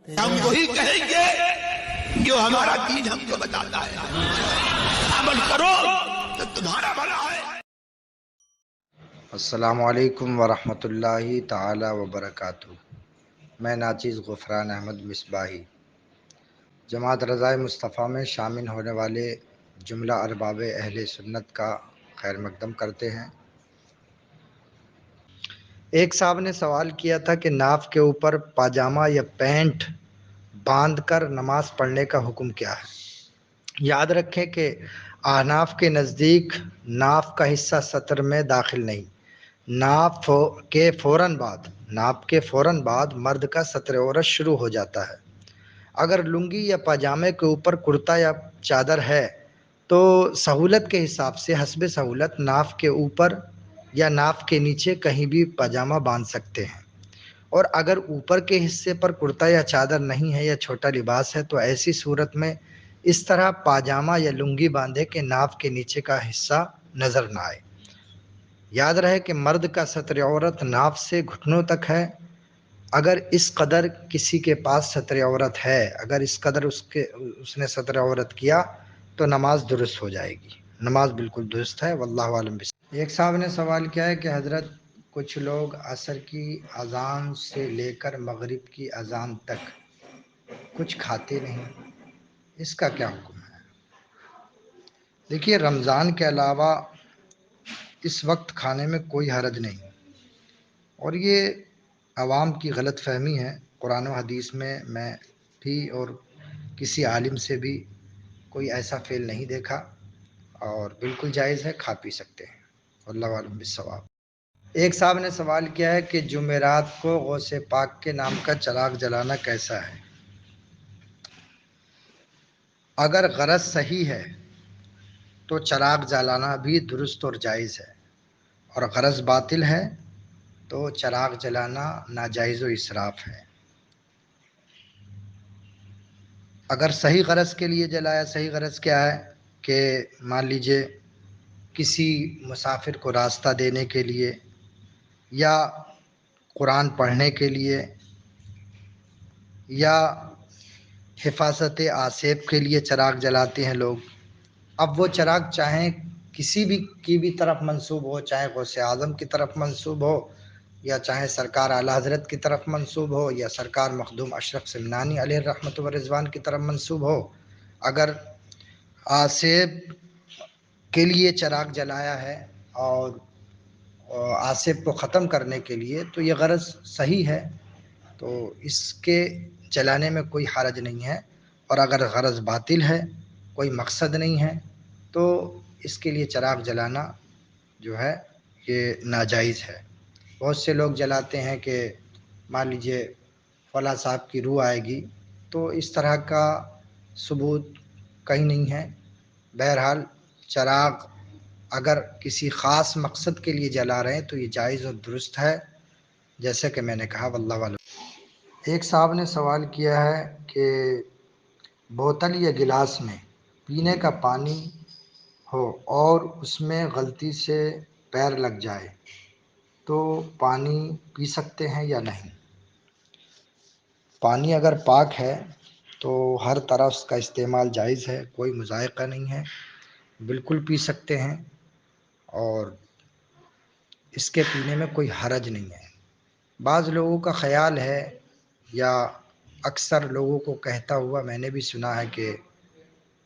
ہم وہی کہیں گے جو ہمارا دین ہم کو بتاتا ہے، عمل کرو تو تمہارا بھلا ہے۔ السلام علیکم ورحمۃ اللہ تعالی وبرکاتہ۔ میں ناچیز غفران احمد مصباحی جماعت رضائے مصطفیٰ میں شامل ہونے والے جملہ ارباب اہل سنت کا خیر مقدم کرتے ہیں۔ ایک صاحب نے سوال کیا تھا کہ ناف کے اوپر پاجامہ یا پینٹ باندھ کر نماز پڑھنے کا حکم کیا ہے؟ یاد رکھیں کہ احناف کے نزدیک ناف کا حصہ سطر میں داخل نہیں، ناف کے فوراً بعد مرد کا سطر عورت شروع ہو جاتا ہے۔ اگر لنگی یا پاجامے کے اوپر کرتا یا چادر ہے تو سہولت کے حساب سے حسب سہولت ناف کے اوپر یا ناف کے نیچے کہیں بھی پاجامہ باندھ سکتے ہیں، اور اگر اوپر کے حصے پر کرتا یا چادر نہیں ہے یا چھوٹا لباس ہے تو ایسی صورت میں اس طرح پاجامہ یا لنگی باندھے کہ ناف کے نیچے کا حصہ نظر نہ آئے۔ یاد رہے کہ مرد کا سطر عورت ناف سے گھٹنوں تک ہے۔ اگر اس قدر کسی کے پاس سطر عورت ہے، اگر اس قدر اس نے سطر عورت کیا تو نماز درست ہو جائے گی، نماز بالکل درست ہے، واللہ عالم۔ ایک صاحب نے سوال کیا ہے کہ حضرت کچھ لوگ عصر کی اذان سے لے کر مغرب کی اذان تک کچھ کھاتے نہیں، اس کا کیا حکم ہے؟ دیکھیے، رمضان کے علاوہ اس وقت کھانے میں کوئی حرج نہیں، اور یہ عوام کی غلط فہمی ہے۔ قرآن و حدیث میں بھی اور کسی عالم سے بھی کوئی ایسا فعل نہیں دیکھا، اور بالکل جائز ہے، کھا پی سکتے ہیں، اللہ عالم بالصواب۔ ایک صاحب نے سوال کیا ہے کہ جمعرات کو غوث پاک کے نام کا چراغ جلانا کیسا ہے؟ اگر غرض صحیح ہے تو چراغ جلانا بھی درست اور جائز ہے، اور غرض باطل ہے تو چراغ جلانا ناجائز و اسراف ہے۔ اگر صحیح غرض کے لیے جلایا، صحیح غرض کیا ہے کہ مان لیجئے کسی مسافر کو راستہ دینے کے لیے یا قرآن پڑھنے کے لیے یا حفاظت آصیب کے لیے چراغ جلاتے ہیں لوگ۔ اب وہ چراغ چاہیں کسی بھی کی بھی طرف منسوب ہو، چاہے غوث اعظم کی طرف منسوب ہو، یا چاہے سرکار اعلی حضرت کی طرف منسوب ہو، یا سرکار مخدوم اشرف سمنانی علیہ الرحمۃ و رضوان کی طرف منسوب ہو، اگر آصیب کے لیے چراغ جلایا ہے اور آصیب کو ختم کرنے کے لیے تو یہ غرض صحیح ہے، تو اس کے جلانے میں کوئی حرج نہیں ہے۔ اور اگر غرض باطل ہے، کوئی مقصد نہیں ہے، تو اس کے لیے چراغ جلانا جو ہے یہ ناجائز ہے۔ بہت سے لوگ جلاتے ہیں کہ مان لیجئے فلاں صاحب کی روح آئے گی، تو اس طرح کا ثبوت کہیں نہیں ہے۔ بہرحال چراغ اگر کسی خاص مقصد کے لیے جلا رہے ہیں تو یہ جائز اور درست ہے، جیسا کہ میں نے کہا، واللہ اعلم۔ ایک صاحب نے سوال کیا ہے کہ بوتل یا گلاس میں پینے کا پانی ہو اور اس میں غلطی سے پیر لگ جائے تو پانی پی سکتے ہیں یا نہیں؟ پانی اگر پاک ہے تو ہر طرح اس کا استعمال جائز ہے، کوئی مذائقہ نہیں ہے، بالکل پی سکتے ہیں، اور اس کے پینے میں کوئی حرج نہیں ہے۔ بعض لوگوں کا خیال ہے یا اکثر لوگوں کو کہتا ہوا میں نے بھی سنا ہے کہ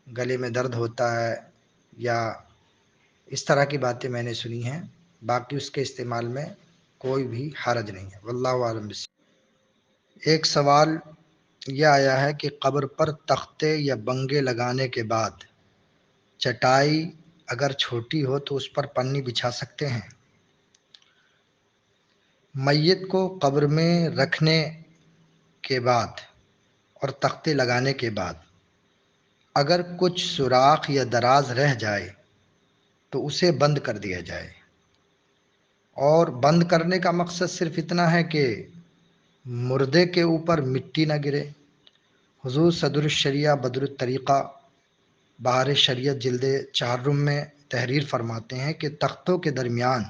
گلے میں درد ہوتا ہے، یا اس طرح کی باتیں میں نے سنی ہیں، باقی اس کے استعمال میں کوئی بھی حرج نہیں ہے، واللہ اعلم۔ ایک سوال یہ آیا ہے کہ قبر پر تختے یا بنگے لگانے کے بعد چٹائی اگر چھوٹی ہو تو اس پر پنی بچھا سکتے ہیں؟ میت کو قبر میں رکھنے کے بعد اور تختے لگانے کے بعد اگر کچھ سوراخ یا دراز رہ جائے تو اسے بند کر دیا جائے، اور بند کرنے کا مقصد صرف اتنا ہے کہ مردے کے اوپر مٹی نہ گرے۔ حضور صدر الشریعہ بدر الطریقہ بہار شریعت جلد 4 میں تحریر فرماتے ہیں کہ تختوں کے درمیان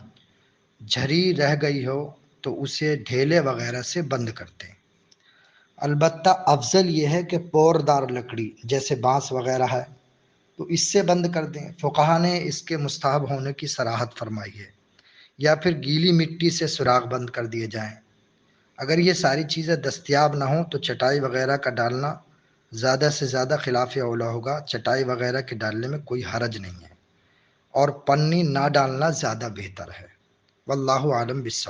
جھری رہ گئی ہو تو اسے ڈھیلے وغیرہ سے بند کرتے ہیں۔ البتہ افضل یہ ہے کہ پوردار لکڑی جیسے بانس وغیرہ ہے تو اس سے بند کر دیں، فقہا نے اس کے مستحب ہونے کی صراحت فرمائی ہے، یا پھر گیلی مٹی سے سوراخ بند کر دیے جائیں۔ اگر یہ ساری چیزیں دستیاب نہ ہوں تو چٹائی وغیرہ کا ڈالنا زیادہ سے زیادہ خلاف اولا ہوگا، چٹائی وغیرہ کے ڈالنے میں کوئی حرج نہیں ہے، اور پنی نہ ڈالنا زیادہ بہتر ہے۔ واللہ عالم بالصواب۔